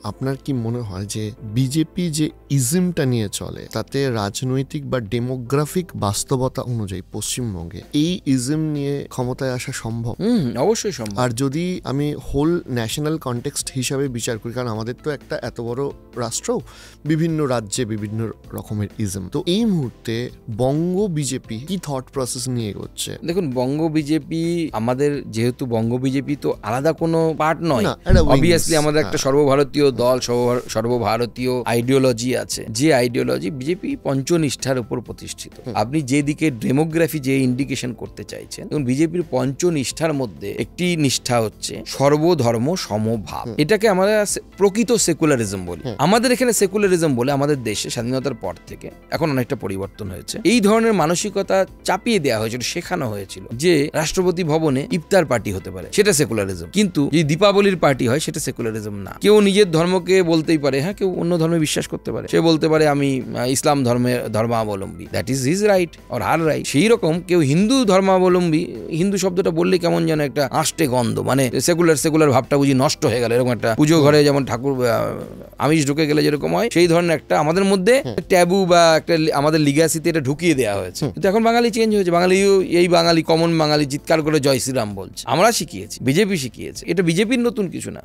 আপনার কি মনে হয় যে বিজেপি যে ইজমটা নিয়ে চলে তাতে রাজনৈতিক বা ডেমোগ্রাফিক বাস্তবতা অনুযায়ী পশ্চিমবঙ্গে এই ইজম নিয়ে ক্ষমতায় আসা সম্ভব? অবশ্যই সম্ভব। আর যদি আমি হোল ন্যাশনাল কনটেক্সট হিসাবে বিচার করি, কারণ আমাদের তো একটা এত বড় রাষ্ট্র, বিভিন্ন রাজ্যে বিভিন্ন রকমের ইজম, তো এই মুহূর্তে বঙ্গ বিজেপি কি থট প্রসেস নিয়ে এগোচ্ছে? দেখুন, বঙ্গ বিজেপি আমাদের, যেহেতু বঙ্গ বিজেপি তো আলাদা কোনো পার্ট নয়, অবভিয়াসলি আমাদের একটা সর্বভারতীয় দল, সর্বভারতীয় আইডিওলজি আছে, যে আইডিওলজি বিজেপি পঞ্চনিষ্ঠার উপর প্রতিষ্ঠিত। আপনি যেদিকে ডেমোগ্রাফি যে ইন্ডিকেশন করতে চাইছেন, এবং বিজেপির পঞ্চনিষ্ঠার মধ্যে একটি নিষ্ঠা হচ্ছে সর্বধর্ম সমভাব। এটাকে আমরা প্রকৃত সেকুলারিজম বলি। আমাদের এখানে সেকুলারিজম বলে আমাদের দেশে স্বাধীনতার পর থেকে এখন অনেকটা পরিবর্তন হয়েছে। এই ধরনের মানসিকতা চাপিয়ে দেওয়া হয়েছিল, শেখানো হয়েছিল যে রাষ্ট্রপতি ভবনে ইফতার পার্টি হতে পারে, সেটা সেকুলারিজম। কিন্তু যদি দীপাবলির পার্টি হয়, সেটা সেকুলারিজম না। কেউ নিজের ধর্মকে বলতেই পারে, হ্যাঁ, কেউ অন্য ধর্মে বিশ্বাস করতে পারে, সে বলতে পারে আমি ইসলাম ধর্মাবলম্বী, that is his right or her right. সেই রকম কেউ হিন্দু ধর্মাবলম্বী, হিন্দু শব্দটা বললে কেমন যেন একটা আষ্টে গন্ধ, মানে সেকুলার ভাবটা বুঝি নষ্ট হয়ে গেল, এরকম একটা পুজো ঘরে যেমন ঠাকুর আমিষ ঢুকে গেলে যেরকম হয়, সেই ধরনের একটা আমাদের মধ্যে ট্যাবু বা একটা আমাদের লিগ্যাসিতে এটা ঢুকিয়ে দেওয়া হয়েছে। কিন্তু এখন বাঙালি চেঞ্জ হয়েছে, এই বাঙালি কমন বাঙালি চিৎকার করে জয় শ্রীরাম বলছে। আমরা শিখিয়েছি, বিজেপি শিখিয়েছে, এটা বিজেপির নতুন কিছু না।